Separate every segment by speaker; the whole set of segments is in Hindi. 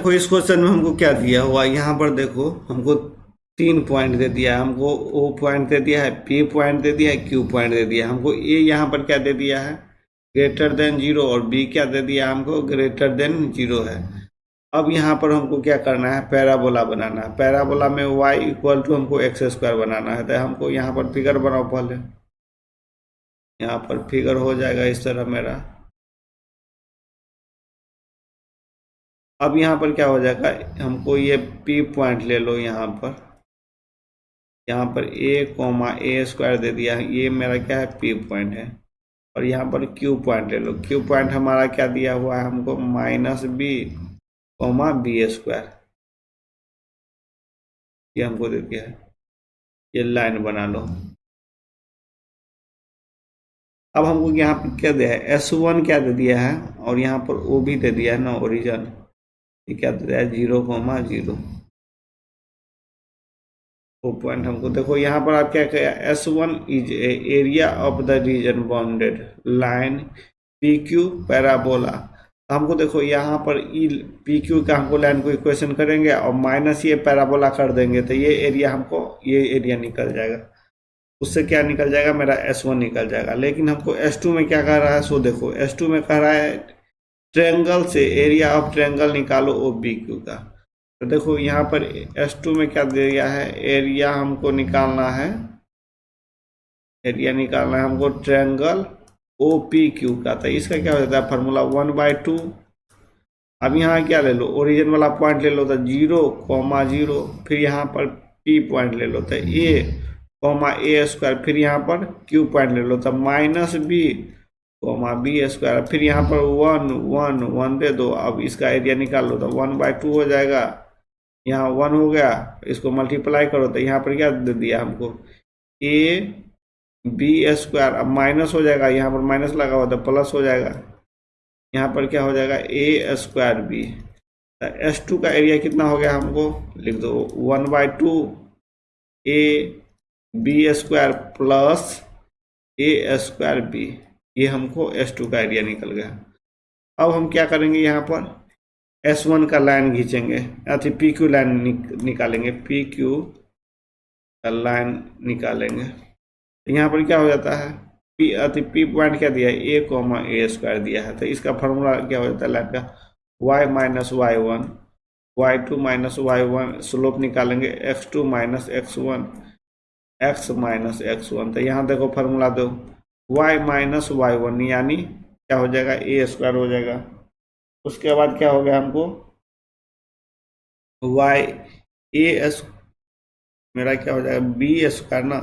Speaker 1: देखो इस क्वेश्चन में हमको क्या दिया हुआ, यहाँ पर देखो हमको 3 पॉइंट दे दिया है, हमको ओ पॉइंट दे दिया है, पी पॉइंट दे दिया है, क्यू पॉइंट दे दिया है। हमको ए यहाँ पर क्या दे दिया है, ग्रेटर देन 0, और बी क्या दे दिया हमको, ग्रेटर देन 0 है। अब यहाँ पर हमको क्या करना है, पैराबोला बनाना है। पैराबोला में y इक्वल टू हमको एक्स स्क्वायर बनाना है। तो हमको यहाँ पर फिगर बनाओ पहले, यहाँ पर फिगर हो जाएगा इस तरह मेरा। अब यहाँ पर क्या हो जाएगा, हमको ये P पॉइंट ले लो, यहाँ पर a स्क्वायर दे दिया है, ये मेरा क्या है P पॉइंट है। और यहाँ पर Q पॉइंट ले लो, Q पॉइंट हमारा क्या दिया हुआ है हमको, -b, b स्क्वायर, ये हमको दे दिया है। ये लाइन बना लो। अब हमको यहाँ पर क्या दिया है, S1 क्या दे दिया है, और यहाँ पर O भी दे दिया है ना, ओरिजिन। ये क्या दे दिया है, 0,0। वो पॉइंट हमको देखो, यहाँ पर आप क्या किया, S1 is area of the reason bounded line PQ parabola. हमको देखो यहाँ पर PQ का हमको लाइन को इक्वेशन करेंगे और माइनस ये पैराबोला कर देंगे, तो ये एरिया हमको, ये एरिया निकल जाएगा। उससे क्या निकल जाएगा, मेरा S1 निकल जाएगा। लेकिन हमको S2 में क्या कह रहा है, सो देखो S2 में कह रहा है ट्रायंगल से एरिया ऑफ ट्रायंगल निकालो OPQ का। तो देखो यहाँ पर S2 में क्या दे दिया है, एरिया हमको निकालना है, हमको ट्रायंगल OPQ का। तो इसका क्या हो जाता है फॉर्मूला 1/2। अब यहाँ क्या ले लो, ओरिजिन वाला पॉइंट ले लो, तो 0,0, फिर यहाँ पर P पॉइंट ले लो, तो a स्क्वायर, फिर यहाँ पर Q पॉइंट ले लो, तो -b, b स्क्वायर, फिर यहाँ पर 1 दे दो। अब इसका एरिया निकाल लो, तो 1/2 हो जाएगा। यहाँ 1 हो गया, इसको मल्टीप्लाई करो, तो यहाँ पर क्या दे दिया हमको, b स्क्वायर। अब माइनस हो जाएगा, यहाँ पर माइनस लगा हुआ तो प्लस हो जाएगा। यहाँ पर क्या हो जाएगा, a स्क्वायर b। S2 का एरिया कितना हो गया, हमको लिख दो 1/2 b square plus a square b। ये हमको S2 का एरिया निकल गया। अब हम क्या करेंगे, यहाँ पर S1 का लाइन खींचेंगे, अथी PQ लाइन निकालेंगे, PQ का लाइन निकालेंगे। यहाँ पर क्या हो जाता है, P पॉइंट क्या दिया है, a स्क्वायर दिया है। तो इसका फॉर्मूला क्या हो जाता है लाइन का, y minus y1, y2 minus y1, slope निकालेंगे x2 minus x1, x minus x1। तो यहाँ देखो फॉर्मूला दो, y माइनस y1 यानी क्या हो जाएगा, a स्क्वायर हो जाएगा। उसके बाद क्या हो गया हमको, मेरा क्या हो जाएगा, b स्क्वायर ना,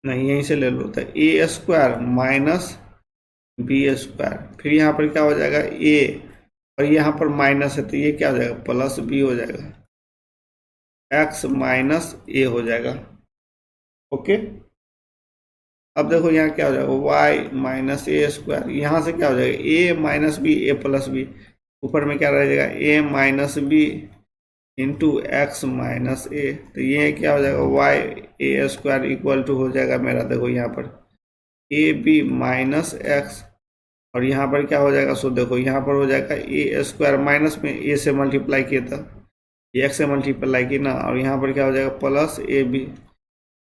Speaker 1: नहीं यहीं से ले लो, तो a square minus b square, फिर यहाँ पर क्या हो जाएगा a, और यहाँ पर माइनस है तो ये क्या हो जाएगा, प्लस b हो जाएगा, x माइनस a हो जाएगा। ओके, अब देखो यहाँ क्या हो जाएगा, y माइनस a स्क्वायर, यहाँ से क्या हो जाएगा, a minus b, a plus b, ऊपर में क्या रह जाएगा, a minus b into x minus a. तो ये क्या हो जाएगा, y a square equal to हो जाएगा मेरा, देखो यहाँ पर ए बी माइनस एक्स, और यहाँ पर क्या हो जाएगा, सो देखो यहाँ पर हो जाएगा ए स्क्वायर, माइनस में ए से मल्टीप्लाई किया था, एक्स से मल्टीप्लाई की ना, और यहाँ पर क्या हो जाएगा प्लस ए बी।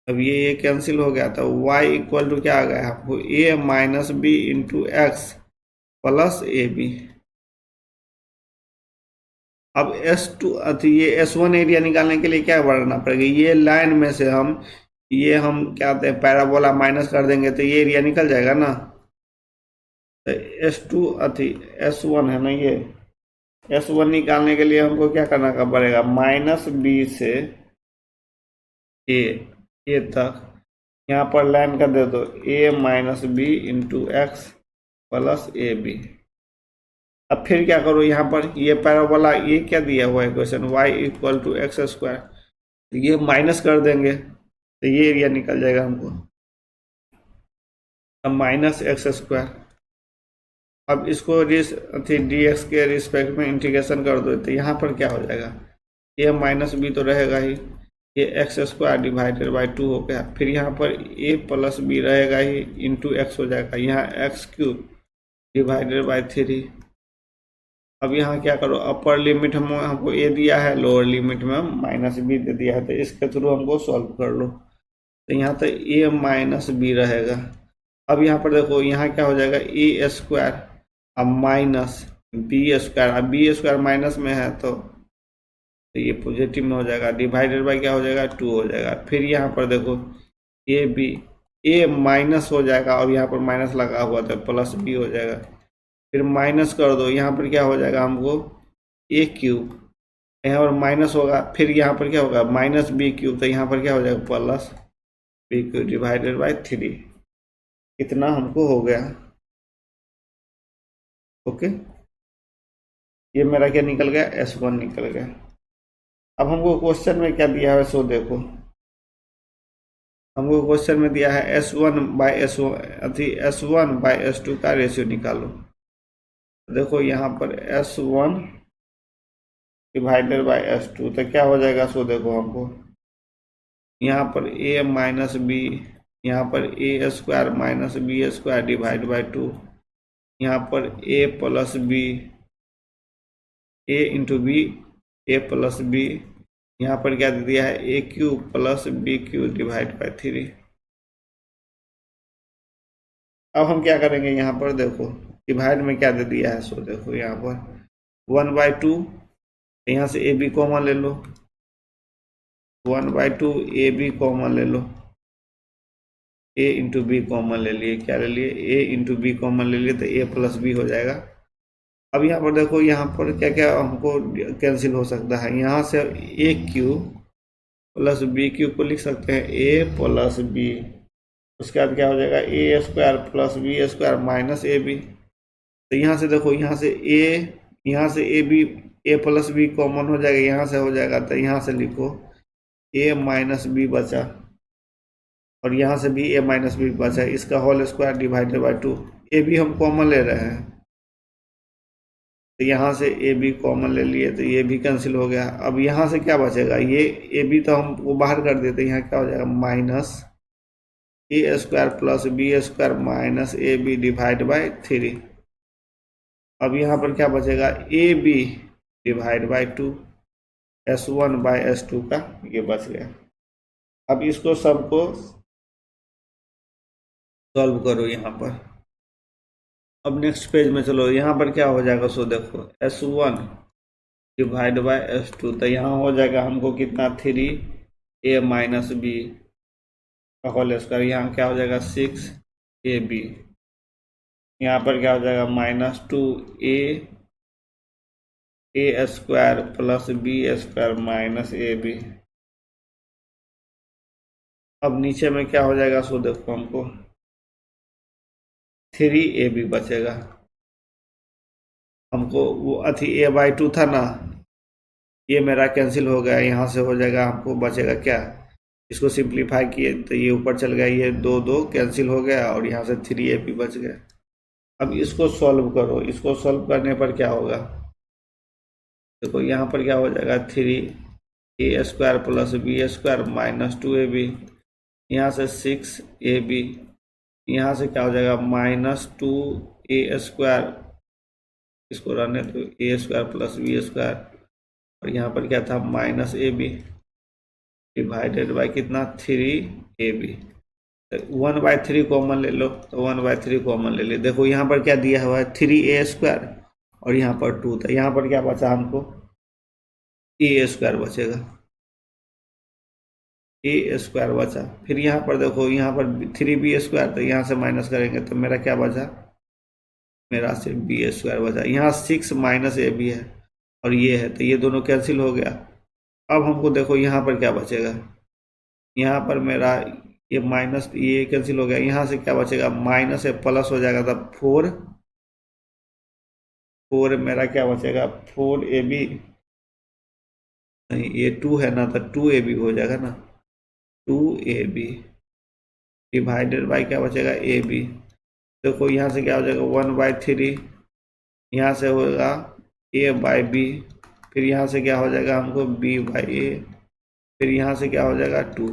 Speaker 1: अब ये कैंसिल हो गया, तो वाई इक्वल टू क्या आ गया आपको, a minus b into x plus a b. अब S2 ये S1 एरिया निकालने के लिए क्या बढ़ना पड़ेगा, ये लाइन में से हम क्या कहते हैं पैराबोला माइनस कर देंगे तो ये एरिया निकल जाएगा ना। तो S1 है ना, ये S1 निकालने के लिए हमको क्या करना पड़ेगा, माइनस बी से ए तक, यहाँ पर लाइन का दे दो a minus b into x plus a b. अब फिर क्या करो, यहाँ पर ये पैराबोला, ये क्या दिया हुआ है question, y equal to x square, तो ये माइनस कर देंगे तो ये एरिया निकल जाएगा हमको, अब माइनस एक्स स्क्वायर। अब इसको dx के रिस्पेक्ट में इंटीग्रेशन कर दो, तो यहाँ पर क्या हो जाएगा, a माइनस बी तो रहेगा ही, ये एक्स स्क्वायर डिवाइडेड बाई 2 हो गया, फिर यहाँ पर a प्लस बी रहेगा ही इंटू एक्स हो जाएगा, यहाँ x क्यूब डिवाइडेड बाई 3, अब यहाँ क्या करो, अपर लिमिट हमको ए दिया है, लोअर लिमिट में माइनस बी दे दिया है, तो इसके थ्रू हमको सॉल्व कर लो। तो यहाँ तो ए माइनस बी रहेगा। अब यहाँ पर देखो, यहाँ क्या हो जाएगा, ए स्क्वायर अब माइनस बी स्क्वायर, अब बी स्क्वायर माइनस में है तो ये पॉजिटिव में हो जाएगा, डिवाइडेड बाय क्या हो जाएगा, 2 हो जाएगा। फिर यहाँ पर देखो ए बी, ए माइनस हो जाएगा और यहाँ पर माइनस लगा हुआ था, प्लस बी हो जाएगा। फिर माइनस कर दो, यहाँ पर क्या हो जाएगा हमको, ए क्यूब, यहाँ पर माइनस होगा, फिर यहाँ पर क्या होगा, माइनस बी क्यूब, तो यहाँ पर क्या हो जाएगा, plus b cube divided by 3। इतना हमको हो गया। ओके, ये मेरा क्या निकल गया, S1 निकल गया। अब हमको क्वेश्चन में क्या दिया है सो देखो, हमको क्वेश्चन में दिया है S1 बाय S2 का रेशियो निकालो। देखो यहाँ पर S1 डिवाइडेड बाय S2, तो क्या हो जाएगा सो देखो हमको, यहाँ पर a माइनस बी, यहाँ पर a square minus b square divide by 2, यहाँ पर a plus b, a into b, a plus b, यहाँ पर क्या दे दिया है, a cube plus b cube divide by 3। अब हम क्या करेंगे, यहाँ पर देखो डिवाइड में क्या दे दिया है सो देखो, यहाँ पर 1/2, यहाँ से ए बी कॉमन ले लो, 1/2 ए बी कॉमन ले लो, ए इंटू बी कॉमन ले लिए, क्या ले लिए, ए इंटू बी कॉमन ले लिए, तो ए प्लस बी हो जाएगा। अब यहाँ पर देखो, यहाँ पर क्या क्या हमको कैंसिल हो सकता है, यहाँ से ए क्यूब प्लस बी क्यूब को लिख सकते हैं ए प्लस बी, उसके बाद क्या हो जाएगा, a square plus b square minus a b. तो यहाँ से देखो, यहाँ से a b, a plus b common हो जाएगा, यहाँ से हो जाएगा, तो यहाँ से लिखो ए माइनस बी बचा, और यहाँ से भी ए माइनस बी बचा, इसका whole square divided by 2। A b हम कॉमन ले रहे हैं, तो यहाँ से ए बी कॉमन ले लिए, तो ये भी कैंसिल हो गया। अब यहाँ से क्या बचेगा, ये ए बी तो हम वो बाहर कर देते, यहाँ क्या हो जाएगा, minus a square plus b square minus a b divide by 3। अब यहाँ पर क्या बचेगा, a b divide by 2, S1 by S2 का ये बच गया। अब इसको सबको सॉल्व करो यहाँ पर। अब नेक्स्ट पेज में चलो, यहाँ पर क्या हो जाएगा सो देखो, S1 डिवाइड बाय S2, तो यहाँ हो जाएगा हमको कितना, 3a माइनस बी का होल स्क्वायर, यहाँ क्या हो जाएगा 6ab, यहाँ पर क्या हो जाएगा -2a square plus b square minus a b. अब नीचे में क्या हो जाएगा सो देखो, हमको 3ab बचेगा, हमको वो a/2 था ना, ये मेरा कैंसिल हो गया, यहाँ से हो जाएगा, हमको बचेगा क्या, इसको सिंप्लीफाई किए तो ये ऊपर चल गया, ये 2 कैंसिल हो गया, और यहाँ से 3ab बच गया। अब इसको सॉल्व करो, इसको सॉल्व करने पर क्या होगा, देखो यहाँ पर क्या हो जाएगा, 3a square plus b square minus 2ab, यहाँ से 6ab, यहाँ से क्या हो जाएगा -2a स्क्वायर, इसको रहने तो a square plus b square, और यहाँ पर क्या था -ab डिवाइडेड बाय कितना 3ab। 1/3 कॉमन ले लो, तो 1/3 कॉमन ले ली। देखो यहाँ पर क्या दिया हुआ है 3a स्क्वायर, और यहाँ पर 2 था, यहाँ पर क्या बचा हमको a स्क्वायर बचेगा, a स्क्वायर बचा। फिर यहाँ पर देखो, यहाँ पर 3b स्क्वायर, तो यहाँ से माइनस करेंगे तो मेरा क्या बचा, मेरा सिर्फ b स्क्वायर बचा। यहाँ 6 माइनस ए बी है और ये है, तो ये दोनों कैंसिल हो गया। अब हमको देखो यहाँ पर क्या बचेगा, यहाँ पर मेरा ये माइनस, ये कैंसिल हो गया, यहाँ से क्या बचेगा माइनस है प्लस हो जाएगा, तब 4 मेरा क्या बचेगा 4ab, नहीं ये 2 है ना, तो 2ab हो जाएगा ना, 2ab डिवाइडेड बाय क्या बचेगा ab। देखो यहाँ से क्या हो जाएगा 1/3, यहाँ से होगा a/b, फिर यहाँ से क्या हो जाएगा हमको b/a, फिर यहाँ से क्या हो जाएगा 2।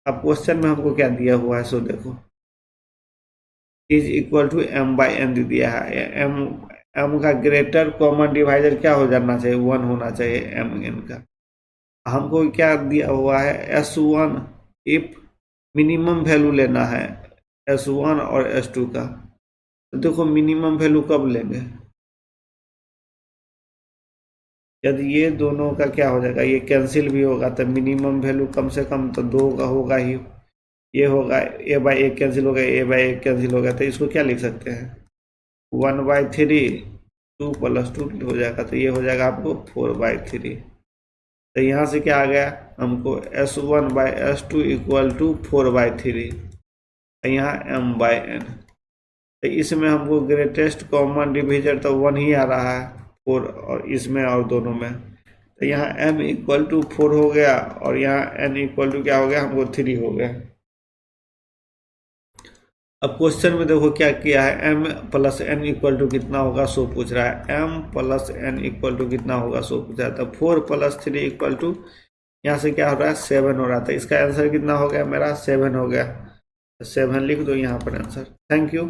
Speaker 1: अब क्वेश्चन में हमको क्या दिया हुआ है सो देखो, इज इक्वल टू m/n दे दिया है, m एम का ग्रेटर कॉमन डिवाइजर क्या हो जाना चाहिए, 1 होना चाहिए एम एन का। हमको क्या दिया हुआ है, S1 इफ मिनिमम वैल्यू लेना है S1 और S2 का। तो देखो मिनिमम वैल्यू कब लेंगे, यदि ये दोनों का क्या हो जाएगा, ये कैंसिल भी होगा तो मिनिमम वैल्यू कम से कम तो 2 का होगा ही। ये होगा ए बाई ए कैंसिल हो गया, ए बाई ए कैंसिल हो गया, तो इसको क्या लिख सकते हैं 1/3 2 + 2 हो जाएगा, तो ये हो जाएगा आपको 4/3। तो यहाँ से क्या आ गया हमको S1/S2 = 4/3, यहाँ m/n। तो इसमें हमको ग्रेटेस्ट कॉमन डिवीजर तो 1 ही आ रहा है 4, और इसमें और दोनों में। तो यहाँ m = 4 हो गया और यहाँ n = क्या हो गया हमको 3 हो गया। अब क्वेश्चन में देखो क्या किया है, m + n = कितना होगा सो पूछ रहा है, m + n = कितना होगा सो पूछ रहा है। तो 4 + 3 = यहाँ से क्या हो रहा है 7 हो रहा था। इसका आंसर कितना हो गया मेरा 7 हो गया, 7 लिख दो यहाँ पर आंसर। Thank you.